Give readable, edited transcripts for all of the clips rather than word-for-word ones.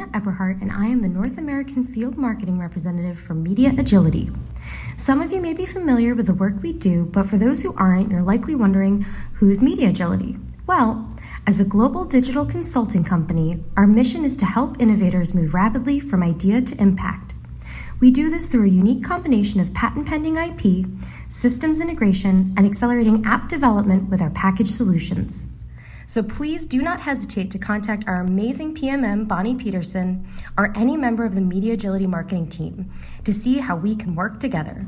Nina Eberhardt, and I am the North American Field Marketing Representative for Media Agility. Some of you may be familiar with the work we do, but for those who aren't, you're likely wondering, who's Media Agility? Well, as a global digital consulting company, our mission is to help innovators move rapidly from idea to impact. We do this through a unique combination of patent-pending IP, systems integration, and accelerating app development with our packaged solutions. So please do not hesitate to contact our amazing PMM, Bonnie Peterson, or any member of the Media Agility marketing team to see how we can work together.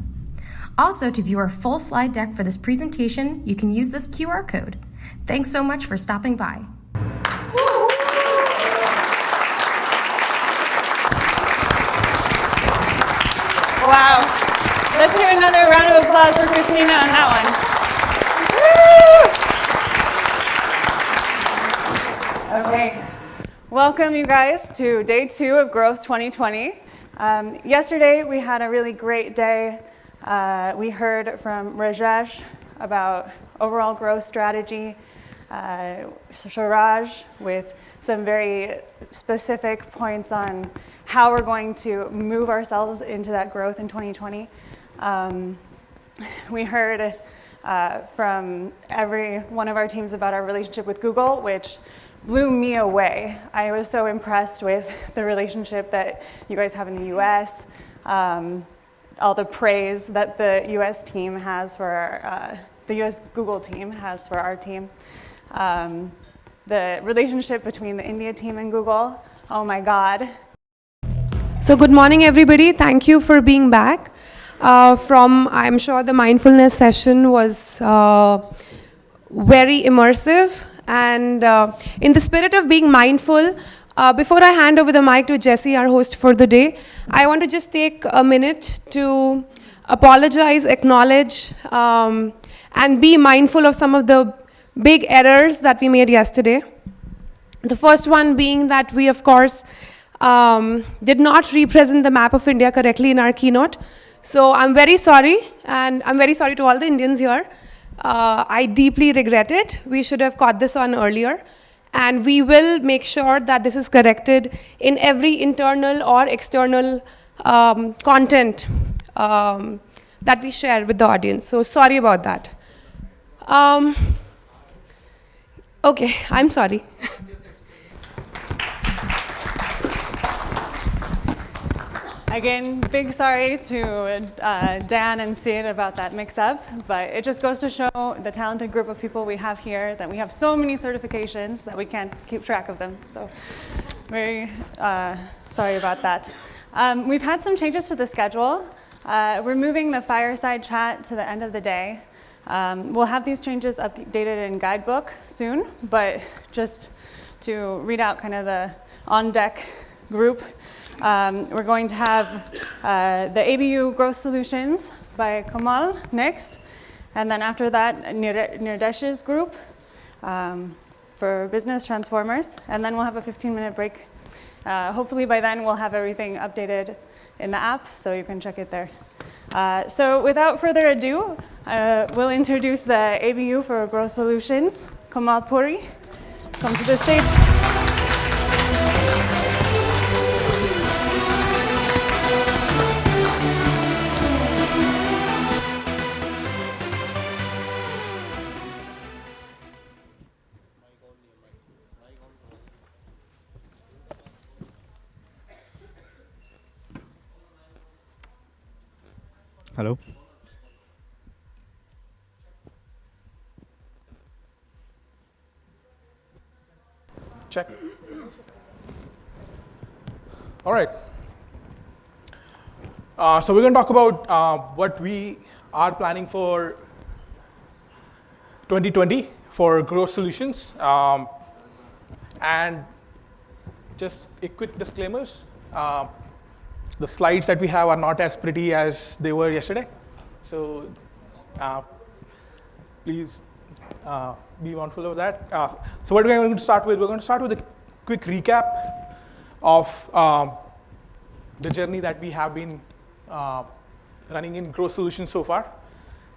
Also, to view our full slide deck for this presentation, you can use this QR code. Thanks so much for stopping by. Wow. Let's hear another round of applause for Christina on that one. Okay. Welcome, you guys, to day 2 of Growth 2020. Yesterday, we had a really great day. We heard from Rajesh about overall growth strategy, Suraj with some very specific points on how we're going to move ourselves into that growth in 2020. We heard from every one of our teams about our relationship with Google, which blew me away. I was so impressed with the relationship that you guys have in the US, all the praise that the US team has for our, the US Google team has for our team. The relationship between the India team and Google, oh my God. So good morning, everybody. Thank you for being back. I'm sure the mindfulness session was very immersive. And in the spirit of being mindful, before I hand over the mic to Jessie, our host for the day, I want to just take a minute to apologize, acknowledge, and be mindful of some of the big errors that we made yesterday. The first one being that we, of course, did not represent the map of India correctly in our keynote. So I'm very sorry, and I'm very sorry to all the Indians here. I deeply regret it. We should have caught this on earlier. And we will make sure that this is corrected in every internal or external content that we share with the audience. So sorry about that. Okay, I'm sorry. Again, big sorry to Dan and Sid about that mix-up, but it just goes to show the talented group of people we have here, that we have so many certifications that we can't keep track of them. So very sorry about that. We've had some changes to the schedule. We're moving the fireside chat to the end of the day. We'll have these changes updated in Guidebook soon, but just to read out kind of the on-deck group, we're going to have the ABU Growth Solutions by Kamal next, and then after that, Nirdesh's group for Business Transformers, and then we'll have a 15-minute break. Hopefully by then, we'll have everything updated in the app, so you can check it there. So without further ado, we'll introduce the ABU for Growth Solutions. Kamal Puri, come to the stage. Hello. Check. All right. So we're going to talk about what we are planning for 2020 for growth solutions. And just a quick disclaimers. The slides that we have are not as pretty as they were yesterday. So please be mindful of that. So what we're going to start with, we're going to start with a quick recap of the journey that we have been running in growth solutions so far.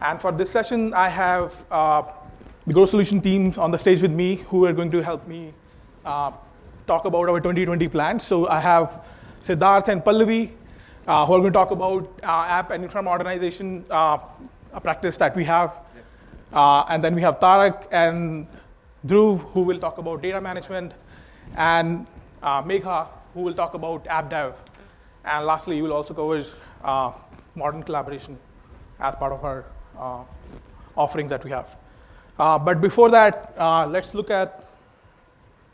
And for this session, I have the growth solution team on the stage with me who are going to help me talk about our 2020 plans. So I have Siddharth and Pallavi, who are going to talk about app and infra modernization, a practice that we have. And then we have Tarak and Dhruv, who will talk about data management, and Megha, who will talk about app dev. And lastly, we will also cover modern collaboration as part of our offerings that we have. But before that, let's look at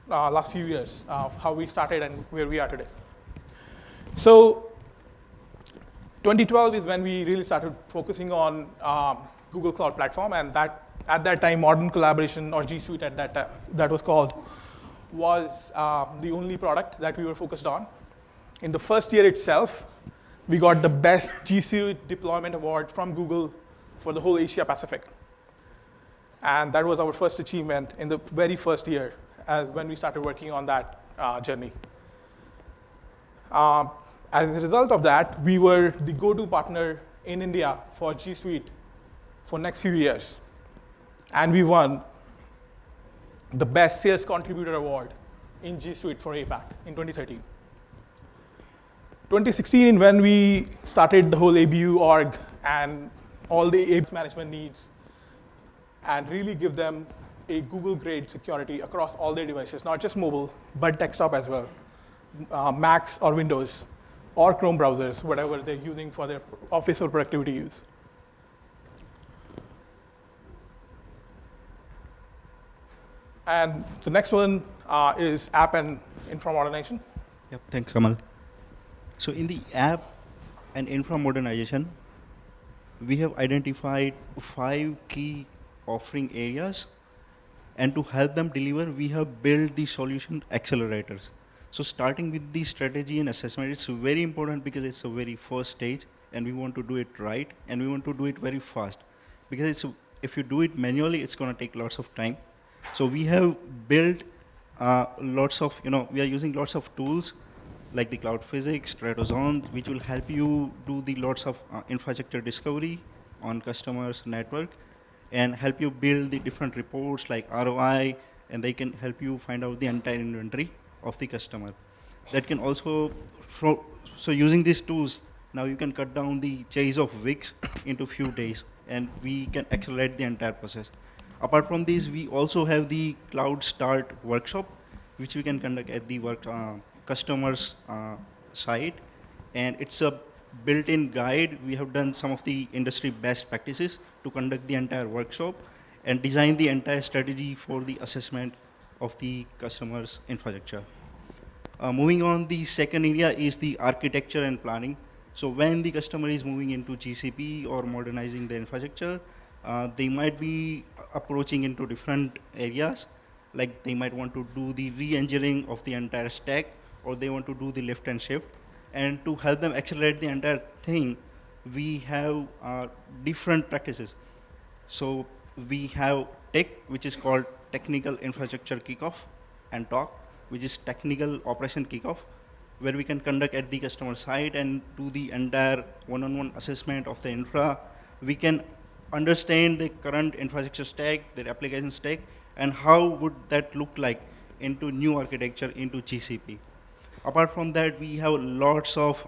last few years, how we started and where we are today. So 2012 is when we really started focusing on Google Cloud Platform, and at that time, modern collaboration, or G Suite at that was called, was the only product that we were focused on. In the first year itself, we got the best G Suite deployment award from Google for the whole Asia Pacific. And that was our first achievement in the very first year when we started working on that journey. As a result of that, we were the go-to partner in India for G Suite for next few years. And we won the Best Sales Contributor Award in G Suite for APAC in 2013. 2016, when we started the whole ABU org and all the ABS management needs, and really give them a Google-grade security across all their devices, not just mobile, but desktop as well, Macs or Windows, or Chrome browsers, whatever they're using for their office or productivity use. And the next one is app and infra modernization. Yep, thanks, Amal. So in the app and infra modernization, we have identified 5 key offering areas, and to help them deliver, we have built the solution accelerators. So starting with the strategy and assessment, it's very important because it's a very first stage, and we want to do it right, and we want to do it very fast. Because if you do it manually, it's going to take lots of time. So we have built lots of, we are using lots of tools like the Cloud Physics, Stratozone, which will help you do the lots of infrastructure discovery on customers' network, and help you build the different reports like ROI, and they can help you find out the entire inventory of the customer. That can also, so using these tools, now you can cut down the chase of weeks into few days, and we can accelerate the entire process. Apart from this, we also have the Cloud Start workshop, which we can conduct at the customer's site, and it's a built-in guide. We have done some of the industry best practices to conduct the entire workshop and design the entire strategy for the assessment of the customer's infrastructure. Moving on, the second area is the architecture and planning. So when the customer is moving into GCP or modernizing their infrastructure, they might be approaching into different areas, like they might want to do the re-engineering of the entire stack, or they want to do the lift and shift. And to help them accelerate the entire thing, we have different practices. So we have TIC, which is called Technical Infrastructure Kickoff, and TOC, which is Technical Operation Kickoff, where we can conduct at the customer site and do the entire one-on-one assessment of the infra. We can understand the current infrastructure stack, their application stack, and how would that look like into new architecture into GCP. Apart from that, we have lots of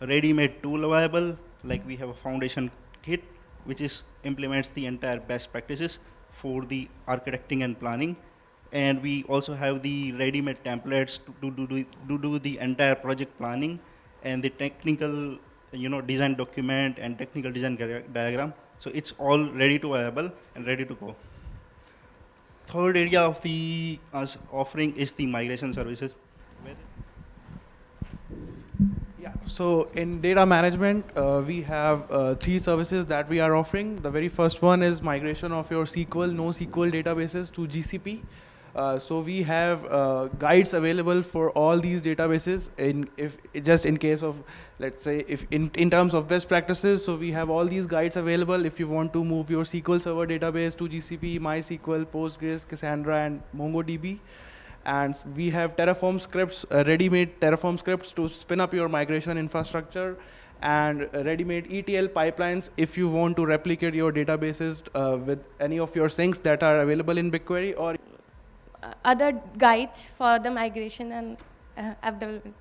ready-made tool available, like we have a foundation kit, which implements the entire best practices for the architecting and planning. And we also have the ready-made templates to do the entire project planning and the technical design document and technical design diagram. So it's all ready to available and ready to go. Third area of the offering is the migration services. Yeah, so in data management, we have 3 services that we are offering. The very first one is migration of your SQL, NoSQL databases to GCP. So we have guides available for all these databases in case of, let's say, if in terms of best practices. So we have all these guides available if you want to move your SQL Server database to GCP, MySQL, Postgres, Cassandra, and MongoDB. And we have Terraform scripts, ready-made Terraform scripts to spin up your migration infrastructure, and ready-made ETL pipelines if you want to replicate your databases with any of your syncs that are available in BigQuery. Or other guides for the migration and app development.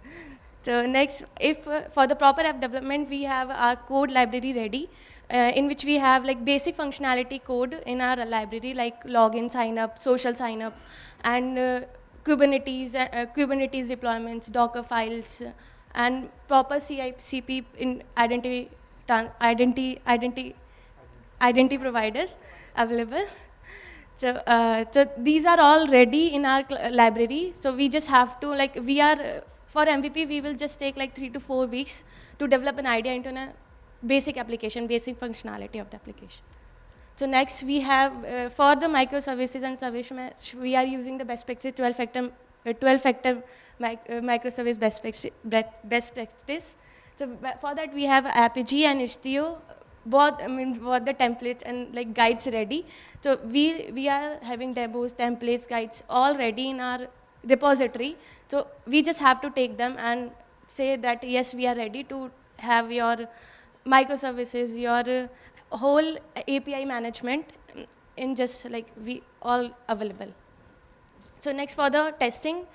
So next, if for the proper app development, we have our code library ready, in which we have like basic functionality code in our library, like login, sign up, social sign up, and Kubernetes deployments, Docker files, and proper CICP in identity providers available. So these are all ready in our library. So we just have to for MVP, we will just take like 3 to 4 weeks to develop an idea into a basic application, basic functionality of the application. So next we have, for the microservices and service mesh, we are using the best practice 12-factor microservice best practice. So for that we have Apigee and Istio, both the templates and like guides ready. So we are having demos, templates, guides all ready in our repository. So we just have to take them and say that yes, we are ready to have your microservices, your whole API management in just like we all available. So next for the testing,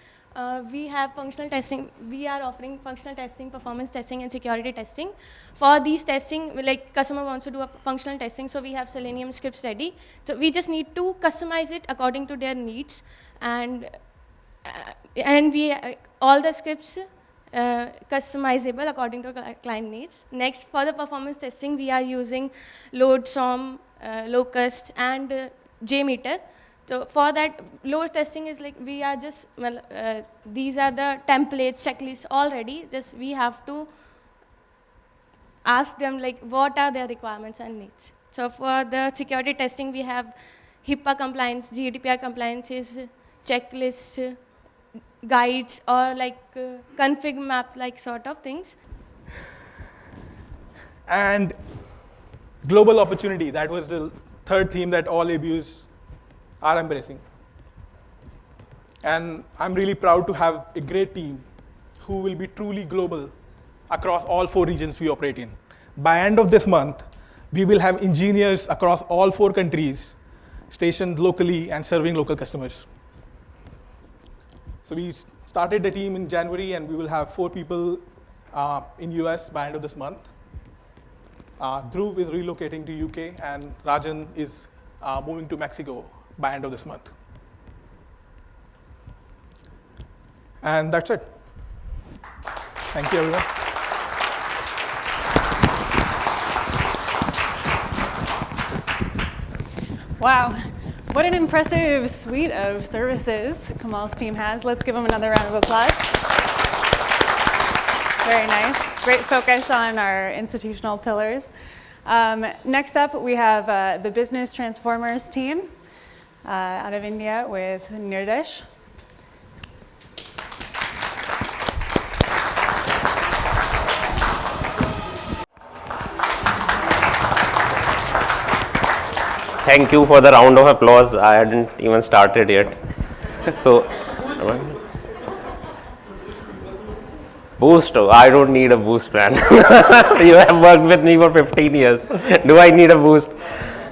we have functional testing. We are offering functional testing, performance testing, and security testing. For these testing, like customer wants to do a functional testing, so we have Selenium scripts ready. So we just need to customize it according to their needs, and we all the scripts customizable according to client needs. Next, for the performance testing, we are using load, SOM, locust, and JMeter. So for that, load testing is like we are just, these are the templates, checklists already. Just we have to ask them like what are their requirements and needs. So for the security testing, we have HIPAA compliance, GDPR compliances, checklists, guides, or like config map like sort of things. And global opportunity, that was the third theme that all ABUs are embracing. And I'm really proud to have a great team who will be truly global across all 4 regions we operate in. By end of this month, we will have engineers across all 4 countries stationed locally and serving local customers. So we started the team in January, and we will have 4 people in US by end of this month. Dhruv is relocating to UK, and Rajan is moving to Mexico by end of this month. And that's it. Thank you, everyone. Wow, what an impressive suite of services Kamal's team has. Let's give them another round of applause. Very nice. Great focus on our institutional pillars. Next up, we have the Business Transformers team out of India with Nirdesh. Thank you for the round of applause. I hadn't even started yet. So, boost? I don't need a boost, man. You have worked with me for 15 years. Do I need a boost?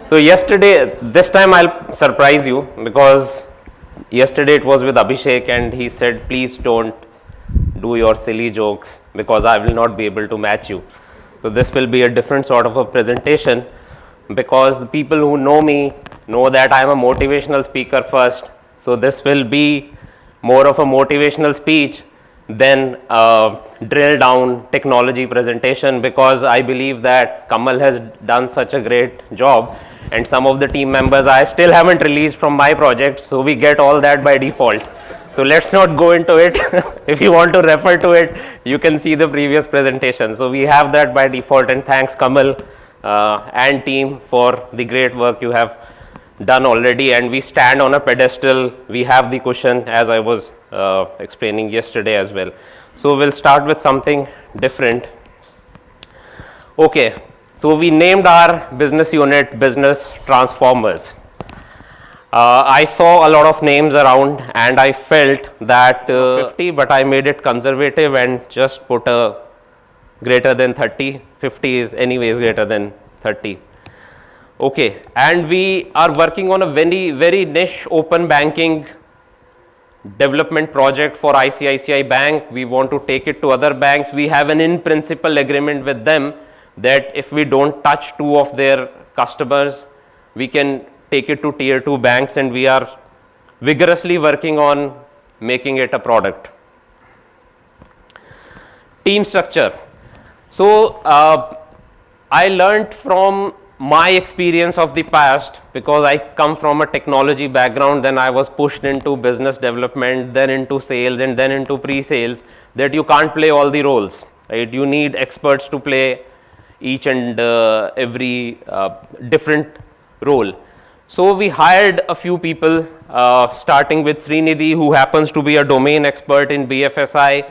So yesterday, this time I'll surprise you, because yesterday it was with Abhishek and he said, please don't do your silly jokes because I will not be able to match you. So this will be a different sort of a presentation, because the people who know me know that I am a motivational speaker first. So this will be more of a motivational speech than a drill down technology presentation, because I believe that Kamal has done such a great job, and some of the team members I still haven't released from my project, so we get all that by default. So let's not go into it. If you want to refer to it, you can see the previous presentation. So we have that by default, and thanks Kamal and team for the great work you have done already. And we stand on a pedestal. We have the cushion, as I was explaining yesterday as well. So we'll start with something different. Okay, so we named our business unit Business Transformers. I saw a lot of names around and I felt that 50, but I made it conservative and just put a greater than 30. 50 is anyways greater than 30. Okay, and we are working on a very niche open banking development project for ICICI Bank. We want to take it to other banks. We have an in principle agreement with them that if we don't touch 2 of their customers, we can take it to tier 2 banks, and we are vigorously working on making it a product. Team structure. So I learned from my experience of the past, because I come from a technology background, then I was pushed into business development, then into sales, and then into pre-sales, that you can't play all the roles, right? You need experts to play each and every different role. So we hired a few people, starting with Srinidhi, who happens to be a domain expert in BFSI.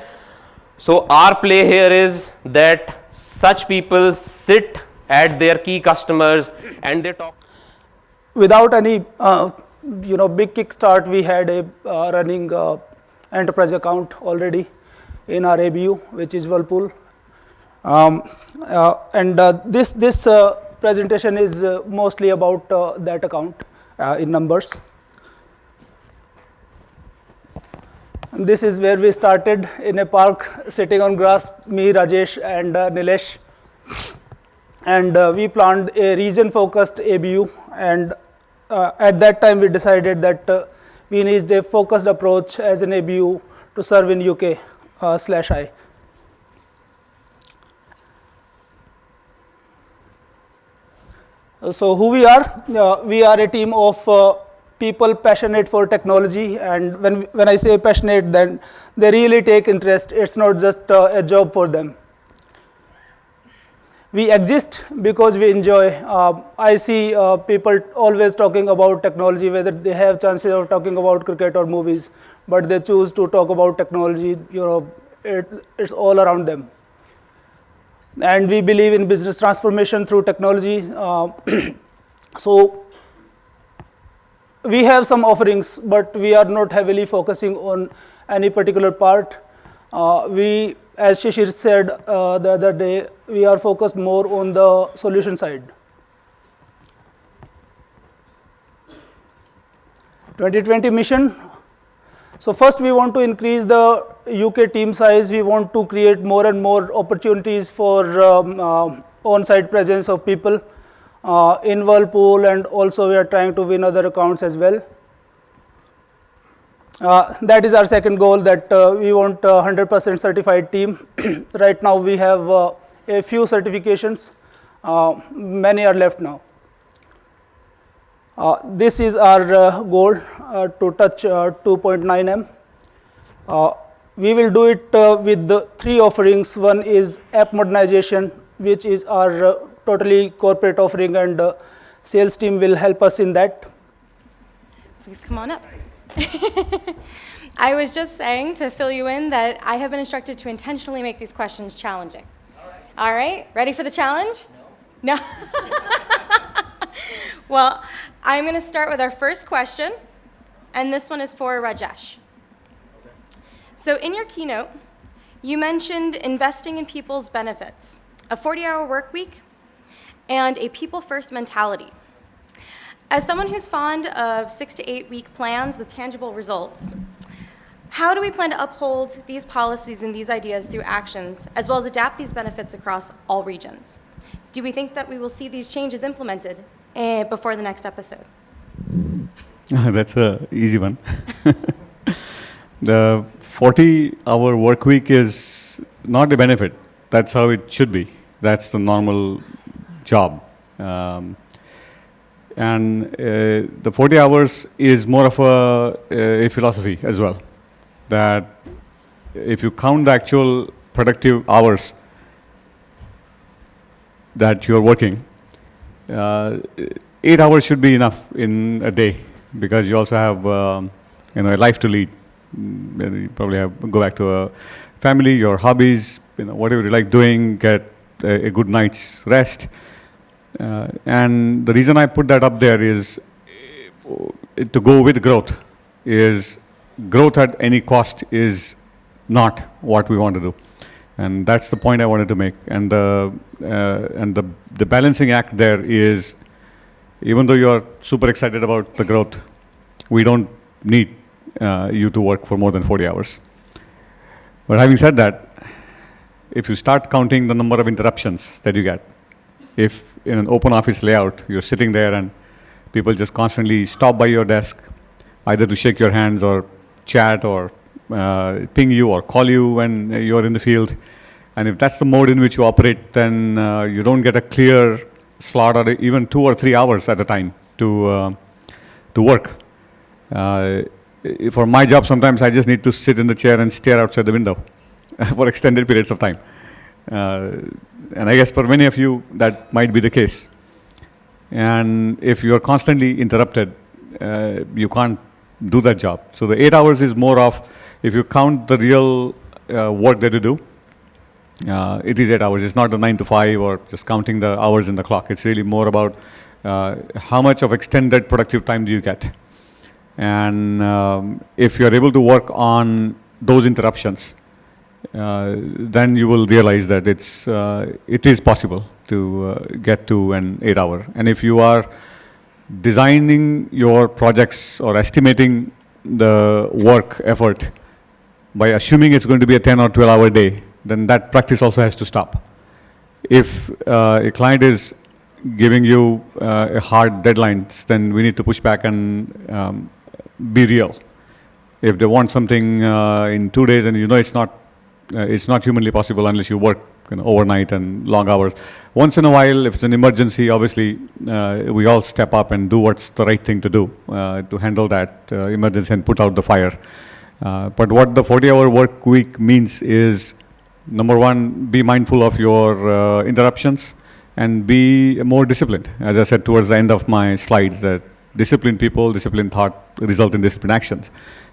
So our play here is that such people sit at their key customers and they talk. Without any big kickstart, we had a running enterprise account already in our ABU, which is Whirlpool. This presentation is mostly about that account in numbers. And this is where we started, in a park, sitting on grass, me, Rajesh, and Nilesh. And we planned a region-focused ABU, and at that time we decided that we need a focused approach as an ABU to serve in UK/I. So who we are? We are a team of people passionate for technology, and when I say passionate, then they really take interest. It's not just a job for them. We exist because we enjoy. I see people always talking about technology, whether they have chances of talking about cricket or movies, but they choose to talk about technology. It's all around them. And we believe in business transformation through technology. So we have some offerings, but we are not heavily focusing on any particular part. As Shri said the other day, we are focused more on the solution side. 2020 mission. So first, we want to increase the UK team size. We want to create more and more opportunities for on-site presence of people in Whirlpool, and also we are trying to win other accounts as well. That is our second goal, that we want a 100% certified team. Right now we have a few certifications, many are left now. This is our goal, to touch 2.9M. We will do it with the 3 offerings. One is app modernization, which is our totally corporate offering, and sales team will help us in that. Please come on up. I was just saying, to fill you in, that I have been instructed to intentionally make these questions challenging. All right? Ready for the challenge? No? No? Well, I'm going to start with our first question, and this one is for Rajesh. So in your keynote, you mentioned investing in people's benefits, a 40-hour work week, and a people-first mentality. As someone who's fond of 6 to 8 week plans with tangible results, how do we plan to uphold these policies and these ideas through actions, as well as adapt these benefits across all regions? Do we think that we will see these changes implemented before the next episode? That's an easy one. The 40-hour work week is not a benefit. That's how it should be. That's the normal job. And the 40 hours is more of a philosophy as well, that if you count the actual productive hours that you're working, 8 hours should be enough in a day, because you also have a life to lead. You probably go back to a family, your hobbies, whatever you like doing, get a good night's rest. And the reason I put that up there is to go with growth. Is growth at any cost is not what we want to do, and that's the point I wanted to make. And the balancing act there is, even though you are super excited about the growth, we don't need you to work for more than 40 hours. But having said that, if you start counting the number of interruptions that you get, if in an open office layout, you're sitting there and people just constantly stop by your desk, either to shake your hands or chat or ping you or call you when you're in the field, and if that's the mode in which you operate, then you don't get a clear slot or even 2 or 3 hours at a time to work. For my job, sometimes I just need to sit in the chair and stare outside the window for extended periods of time. And I guess for many of you, that might be the case. And if you're constantly interrupted, you can't do that job. So the 8 hours is more of, if you count the real work that you do, it is 8 hours. It's not the 9 to 5 or just counting the hours in the clock. It's really more about how much of extended productive time do you get. And if you're able to work on those interruptions, then you will realize that it is possible to get to an 8 hour. And if you are designing your projects or estimating the work effort by assuming it's going to be a 10 or 12 hour day, then that practice also has to stop. If a client is giving you a hard deadlines, then we need to push back and be real. If they want something in 2 days, and you know it's not humanly possible unless you work overnight and long hours. Once in a while, if it's an emergency, obviously we all step up and do what's the right thing to do to handle that emergency and put out the fire. But what the 40-hour work week means is, number one, be mindful of your interruptions and be more disciplined. As I said towards the end of my slide, that disciplined people, disciplined thought result in disciplined actions.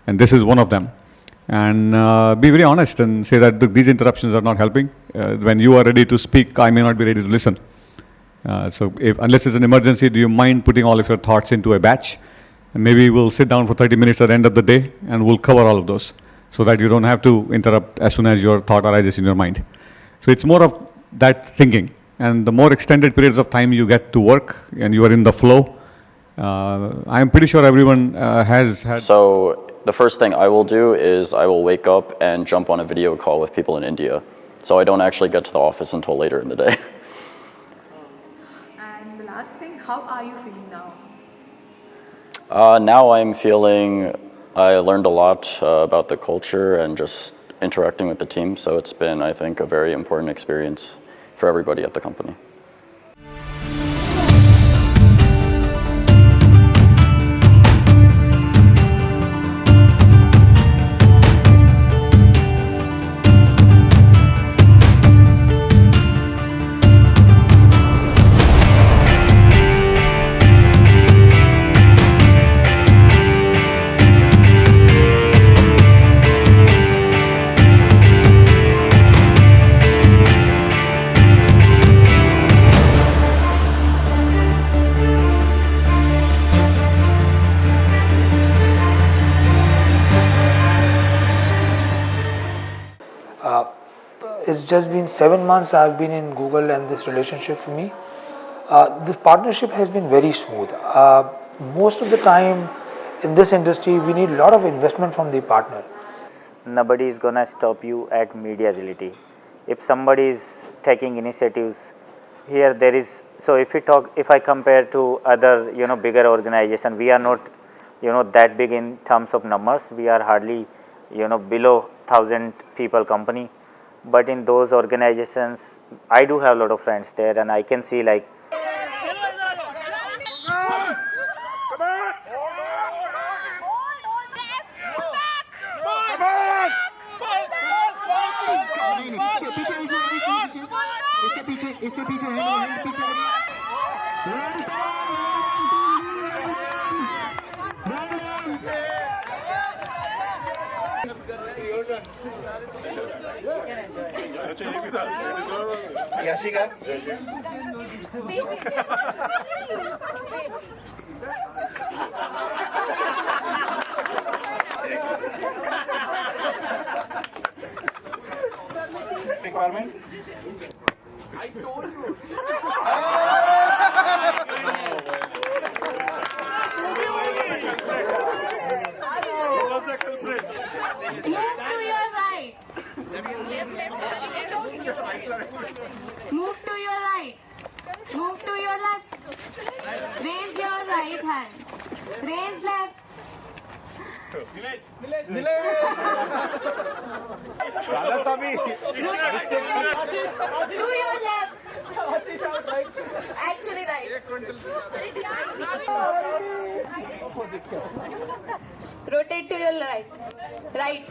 And this is one of them. And be very honest and say that these interruptions are not helping. When you are ready to speak, I may not be ready to listen. So unless it's an emergency, do you mind putting all of your thoughts into a batch? And maybe we'll sit down for 30 minutes at the end of the day and we'll cover all of those so that you don't have to interrupt as soon as your thought arises in your mind. So it's more of that thinking. And the more extended periods of time you get to work and you are in the flow, I'm pretty sure everyone has had... So the first thing I will do is I will wake up and jump on a video call with people in India. So I don't actually get to the office until later in the day. And the last thing, how are you feeling now? Now I'm feeling, I learned a lot about the culture and just interacting with the team. So it's been, I think, a very important experience for everybody at the company. It's just been 7 months I've been in Google, and this relationship for me, this partnership has been very smooth. Most of the time in this industry, we need a lot of investment from the partner. Nobody is gonna stop you at media agility. If somebody is taking initiatives, here there is, so if I compare to other, bigger organization, we are not, that big in terms of numbers. We are hardly, below 1,000 people company. But in those organizations, I do have a lot of friends there, and I can see like requirement. I told you. Move to your right. Move to your right. Move to your left. Raise your right hand. Raise left. To your left. Actually right. Rotate to your right. Right.